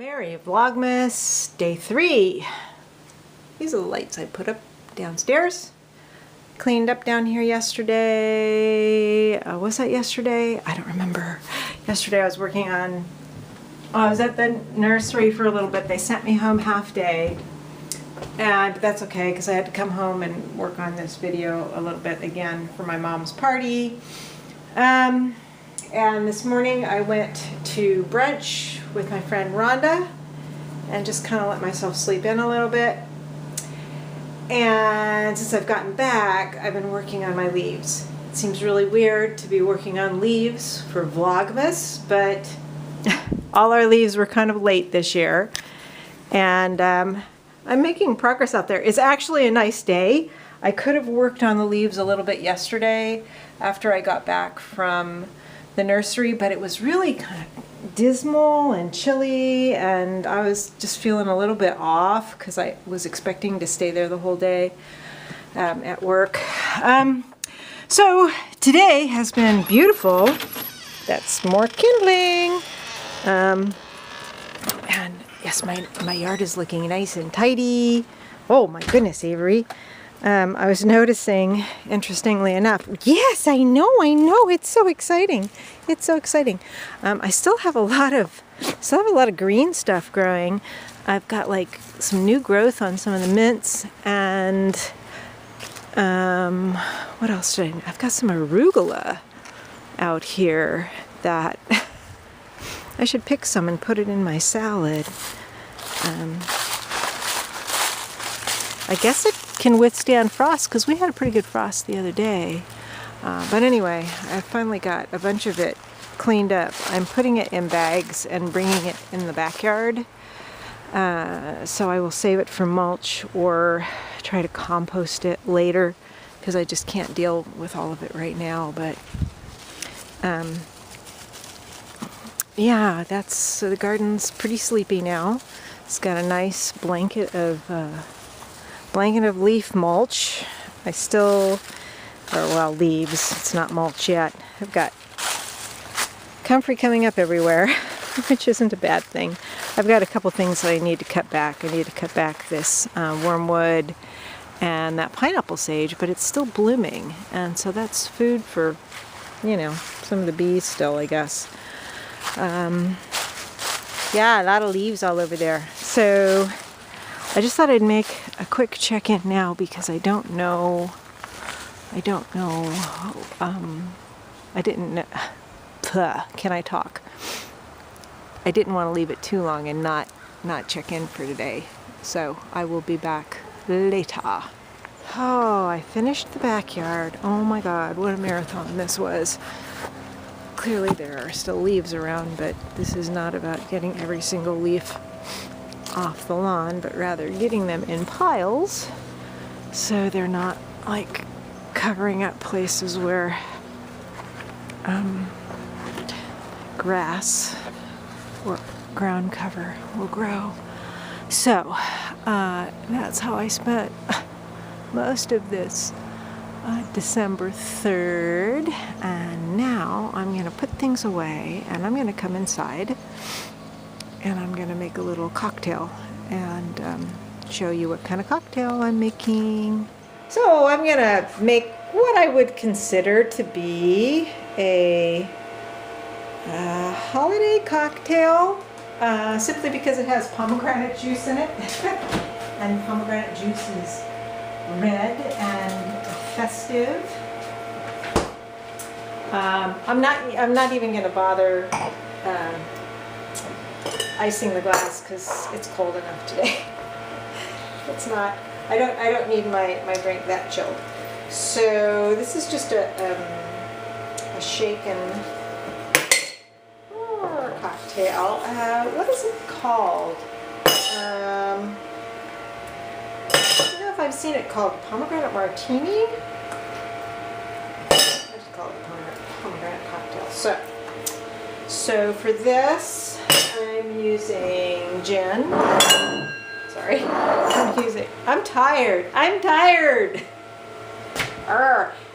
Merry Vlogmas Day 3. These are the lights I put up downstairs. Cleaned up down here yesterday. Was that yesterday? I don't remember. Yesterday I was working on, I was at the nursery for a little bit. They sent me home half day. And that's okay because I had to come home and work on this video a little bit again for my mom's party. And this morning I went to brunch with my friend Rhonda and just kind of let myself sleep in a little bit. And since I've gotten back, I've been working on my leaves. It seems really weird to be working on leaves for Vlogmas, but all our leaves were kind of late this year. And I'm making progress out there. It's actually a nice day. I could have worked on the leaves a little bit yesterday after I got back from the nursery, but it was really kind of dismal and chilly, and I was just feeling a little bit off because I was expecting to stay there the whole day at work. So today has been beautiful. That's more kindling. And yes, my yard is looking nice and tidy. Oh my goodness, Avery. I was noticing, interestingly enough, yes, I know, it's so exciting. It's so exciting. I still have a lot of green stuff growing. I've got like some new growth on some of the mints, and what else did I've got some arugula out here that I should pick some and put it in my salad. I guess it can withstand frost because we had a pretty good frost the other day. But anyway, I finally got a bunch of it cleaned up. I'm putting it in bags and bringing it in the backyard. So I will save it for mulch or try to compost it later because I just can't deal with all of it right now. But yeah, so the garden's pretty sleepy now. It's got a nice blanket of leaf mulch. Leaves. It's not mulch yet. I've got comfrey coming up everywhere, which isn't a bad thing. I've got a couple things that I need to cut back. I need to cut back this wormwood and that pineapple sage, but it's still blooming. And so that's food for, some of the bees still, I guess. Yeah, a lot of leaves all over there. So I just thought I'd make a quick check-in now because I didn't know, can I talk? I didn't want to leave it too long and not check in for today. So I will be back later. Oh, I finished the backyard. Oh my God, what a marathon this was. Clearly there are still leaves around, but this is not about getting every single leaf off the lawn, but rather getting them in piles so they're not like covering up places where grass or ground cover will grow. So that's how I spent most of this December 3rd, and now I'm going to put things away and I'm going to come inside and I'm going to make a little cocktail and show you what kind of cocktail I'm making. So I'm going to make what I would consider to be a holiday cocktail, simply because it has pomegranate juice in it. And pomegranate juice is red and festive. I'm not even going to bother icing the glass because it's cold enough today. It's not. I don't need my drink that chilled. So this is just a shaken cocktail. What is it called? I don't know if I've seen it called pomegranate martini. I just call it pomegranate cocktail. So for this, I'm using gin. Sorry, I'm tired.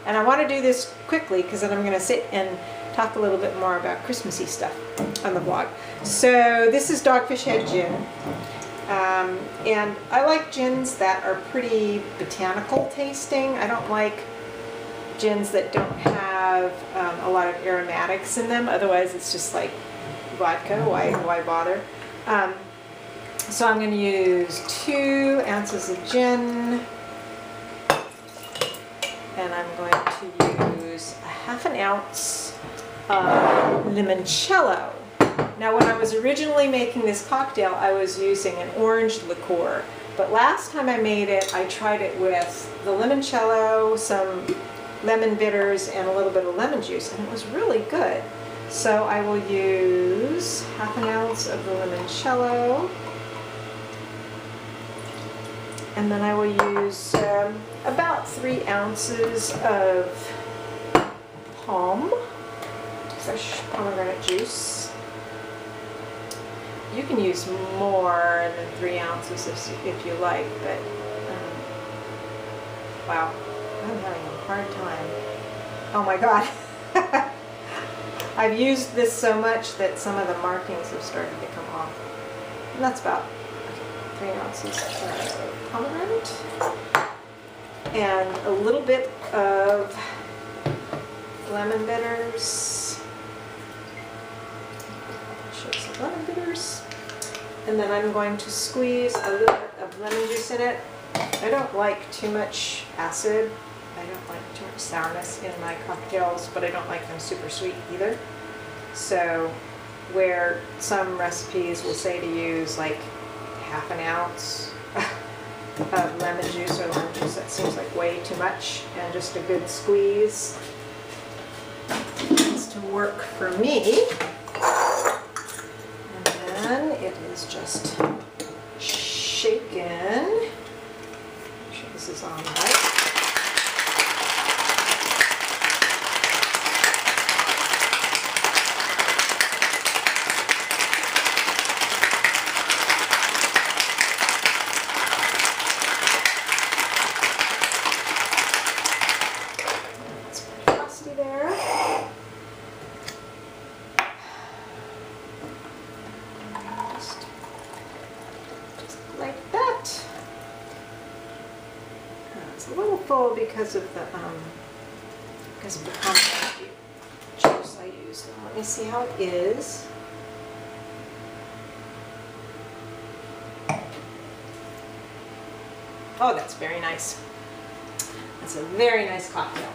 And I want to do this quickly because then I'm going to sit and talk a little bit more about Christmassy stuff on the vlog. So this is Dogfish Head Gin. And I like gins that are pretty botanical tasting. I don't like gins that don't have a lot of aromatics in them. Otherwise it's just like vodka. Why bother? So I'm going to use 2 ounces of gin. And I'm going to use a ½ ounce of limoncello. Now when I was originally making this cocktail, I was using an orange liqueur. But last time I made it, I tried it with the limoncello, some lemon bitters, and a little bit of lemon juice, and it was really good. So I will use ½ ounce of the limoncello. And then I will use about 3 ounces of fresh pomegranate juice. You can use more than 3 ounces if you like, but wow, I'm having a hard time. Oh my God. I've used this so much that some of the markings have started to come off. And that's about 3 ounces of pomegranate and a little bit of lemon bitters. Show some lemon bitters. And then I'm going to squeeze a little bit of lemon juice in it. I don't like too much acid. I don't like too much sourness in my cocktails, but I don't like them super sweet either. So where some recipes will say to use like ½ ounce of lemon juice or lime juice, that seems like way too much, and just a good squeeze is to work for me. And then it is just shaken. Make sure this is on right. Because of the pomegranate juice I used. Now let me see how it is. Oh, that's very nice. That's a very nice cocktail.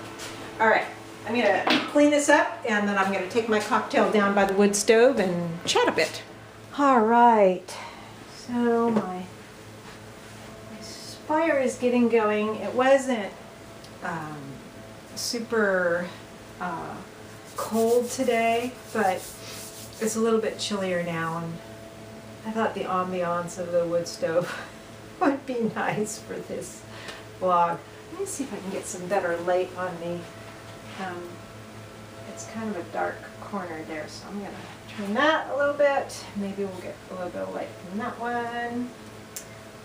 All right, I'm gonna clean this up, and then I'm gonna take my cocktail down by the wood stove and chat a bit. All right, so my fire is getting going. It wasn't super cold today, but it's a little bit chillier now, and I thought the ambiance of the wood stove would be nice for this vlog. Let me see if I can get some better light on me. It's kind of a dark corner there, so I'm going to turn that a little bit. Maybe we'll get a little bit of light from that one.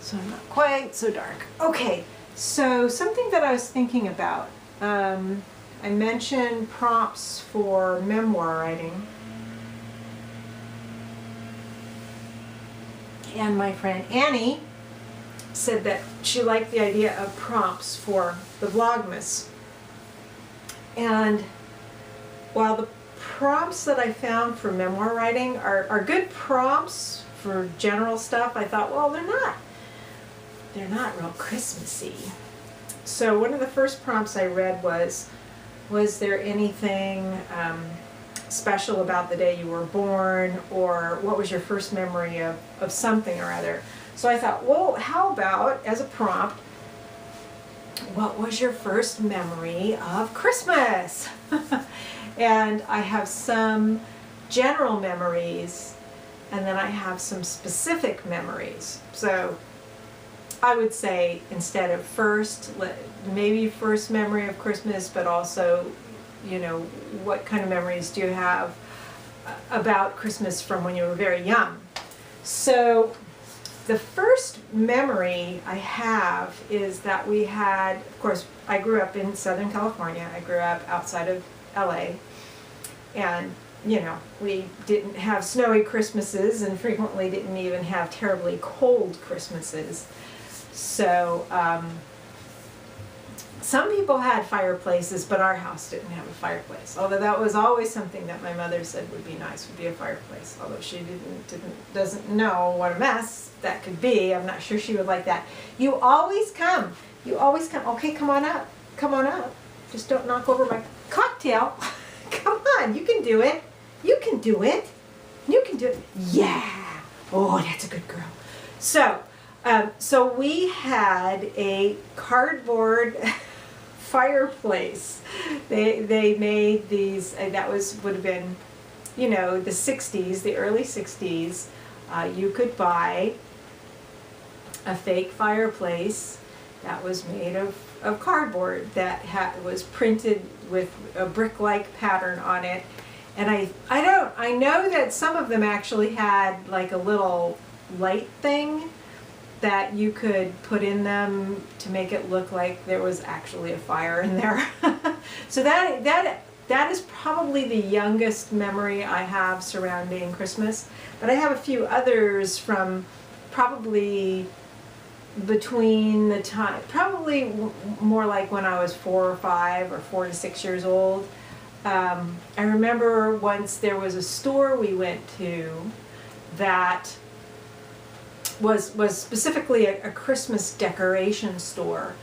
So I'm not quite so dark. Okay, so something that I was thinking about. I mentioned prompts for memoir writing. And my friend Annie said that she liked the idea of prompts for the Vlogmas. And while the prompts that I found for memoir writing are good prompts for general stuff, I thought, well, they're not real Christmassy. So one of the first prompts I read was there anything special about the day you were born, or what was your first memory of something or other? So I thought, well, how about, as a prompt, what was your first memory of Christmas? And I have some general memories, and then I have some specific memories. So I would say, instead of first, maybe first memory of Christmas, but also, you know, what kind of memories do you have about Christmas from when you were very young? So the first memory I have is that we had, of course, I grew up in Southern California. I grew up outside of LA. And, you know, we didn't have snowy Christmases and frequently didn't even have terribly cold Christmases. So, some people had fireplaces, but our house didn't have a fireplace. Although that was always something that my mother said would be nice, would be a fireplace. Although she doesn't know what a mess that could be. I'm not sure she would like that. You always come. You always come. Okay, come on up. Come on up. Just don't knock over my cocktail. Come on, you can do it. You can do it. You can do it. Yeah. Oh, that's a good girl. So, so we had a cardboard fireplace. They made these. That would have been, you know, the 60s, the early 60s. You could buy a fake fireplace that was made of cardboard that was printed with a brick-like pattern on it. And I know that some of them actually had like a little light thing that you could put in them to make it look like there was actually a fire in there. So that is probably the youngest memory I have surrounding Christmas. But I have a few others from probably between the time, probably more like when I was 4 or 5 or 4 to 6 years old. I remember once there was a store we went to that was specifically a Christmas decoration store,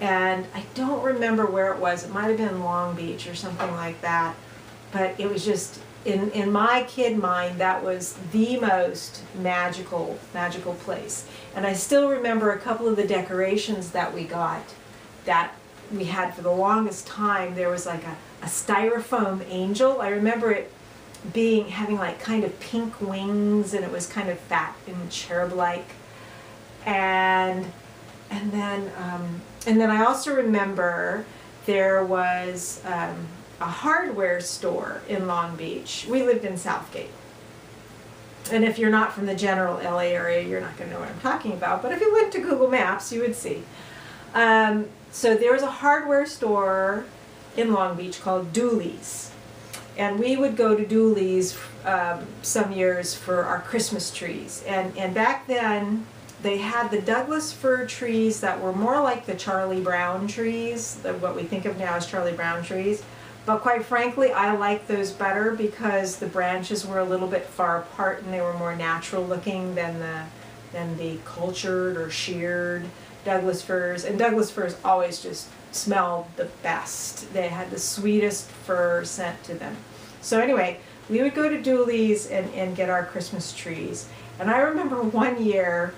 and I don't remember where it was. It might have been Long Beach or something like that, but it was just in my kid mind that was the most magical place. And I still remember a couple of the decorations that we got that we had for the longest time. There was like a styrofoam angel. I remember it having like kind of pink wings, and it was kind of fat and cherub-like. And then I also remember there was a hardware store in Long Beach. We lived in Southgate. And if you're not from the general LA area, you're not going to know what I'm talking about. But if you went to Google Maps, you would see. So there was a hardware store in Long Beach called Dooley's. And we would go to Dooley's some years for our Christmas trees. And back then, they had the Douglas fir trees that were more like the Charlie Brown trees, what we think of now as Charlie Brown trees. But quite frankly, I like those better because the branches were a little bit far apart and they were more natural looking than the cultured or sheared Douglas firs. And Douglas firs always just smelled the best. They had the sweetest fir scent to them. So anyway, we would go to Dooley's and get our Christmas trees. And I remember one year,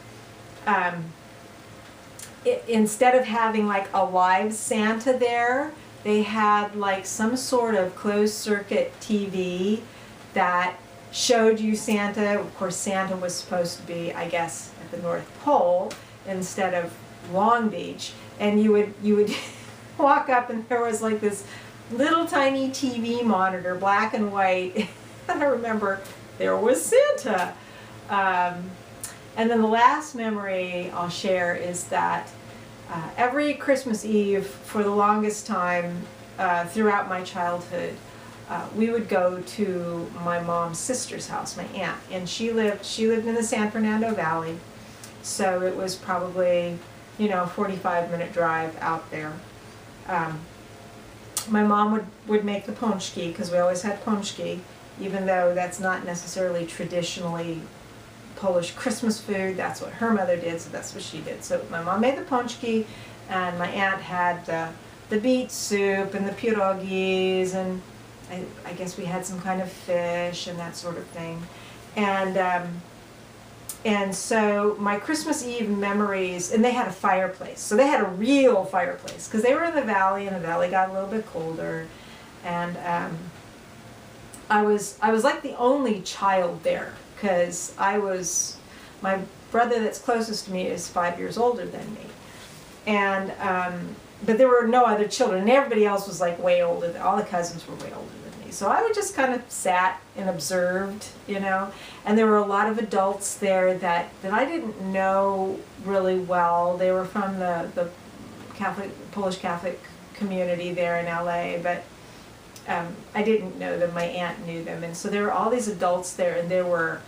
instead of having like a live Santa there, they had like some sort of closed circuit TV that showed you Santa. Of course, Santa was supposed to be, I guess, at the North Pole instead of Long Beach. And you would walk up and there was like this little tiny TV monitor, black and white. And I remember there was Santa. And then the last memory I'll share is that every Christmas Eve for the longest time throughout my childhood, we would go to my mom's sister's house, my aunt, and she lived in the San Fernando Valley, so it was probably, you know, a 45-minute drive out there. My mom would make the pączki, because we always had pączki, even though that's not necessarily traditionally Polish Christmas food. That's what her mother did, so that's what she did. So my mom made the pączki, and my aunt had the beet soup and the pierogis, and I guess we had some kind of fish and that sort of thing. And so my Christmas Eve memories, and they had a fireplace. So they had a real fireplace, because they were in the valley, and the valley got a little bit colder. And I was like the only child there, because my brother that's closest to me is 5 years older than me. And, but there were no other children, and everybody else was like way older. All the cousins were way older than me. So I would just kind of sat and observed, you know. And there were a lot of adults there that I didn't know really well. They were from the Polish Catholic community there in LA, but I didn't know them, my aunt knew them, and so there were all these adults there, and there were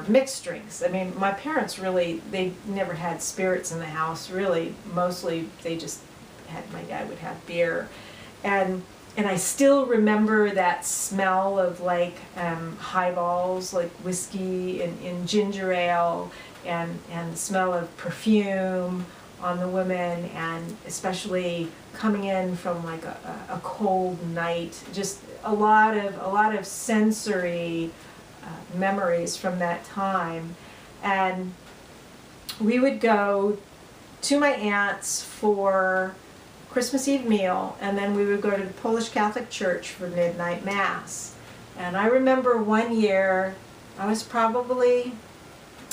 mixed drinks. I mean, my parents really, they never had spirits in the house, really. Mostly they just had, my dad would have beer. And I still remember that smell of like highballs, like whiskey and ginger ale, and the smell of perfume on the women, and especially coming in from like a cold night. Just a lot of sensory memories from that time. And we would go to my aunt's for Christmas Eve meal, and then we would go to the Polish Catholic Church for midnight mass. And I remember one year, I was probably,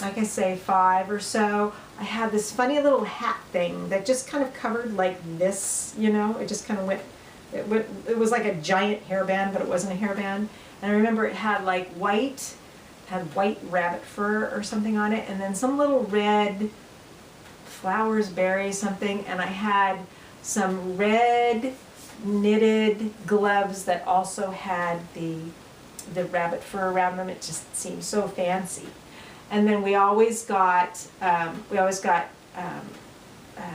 like I say, 5 or so. I had this funny little hat thing that just kind of covered like this, you know, it just kind of went, it was like a giant hairband, but it wasn't a hairband. And I remember it had like white rabbit fur or something on it, and then some little red flowers, berries, something, and I had some red knitted gloves that also had the rabbit fur around them. It just seemed so fancy. And then we always got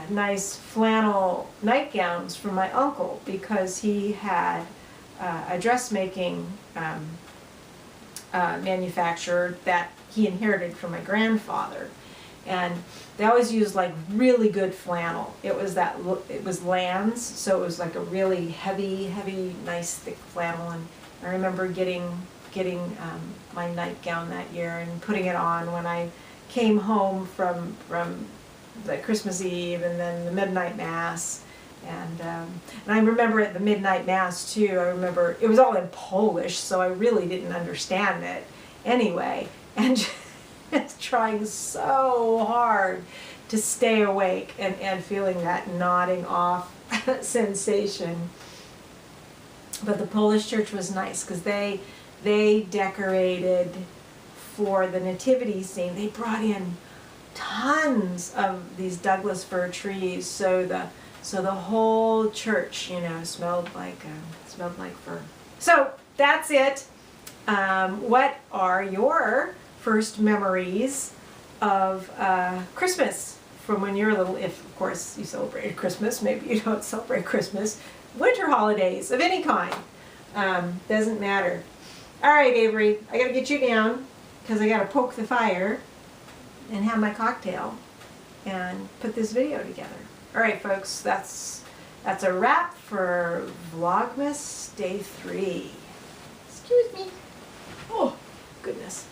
nice flannel nightgowns from my uncle, because he had a dressmaking manufacturer that he inherited from my grandfather. And they always used like really good flannel. It was Lands, so it was like a really heavy, nice thick flannel. And I remember getting my nightgown that year and putting it on when I came home from the Christmas Eve and then the midnight mass. And I remember at the midnight mass too, I remember it was all in Polish, so I really didn't understand it anyway. And just trying so hard to stay awake and feeling that nodding off sensation. But the Polish church was nice, because they decorated for the nativity scene. They brought in tons of these Douglas fir trees, so the whole church, you know, smelled like fir. So that's it. What are your first memories of Christmas from when you're little? If, of course, you celebrated Christmas. Maybe you don't celebrate Christmas. Winter holidays of any kind. Doesn't matter. All right, Avery, I gotta get you down, because I gotta poke the fire and have my cocktail and put this video together. All right, folks, that's a wrap for Vlogmas Day 3. Excuse me. Oh, goodness.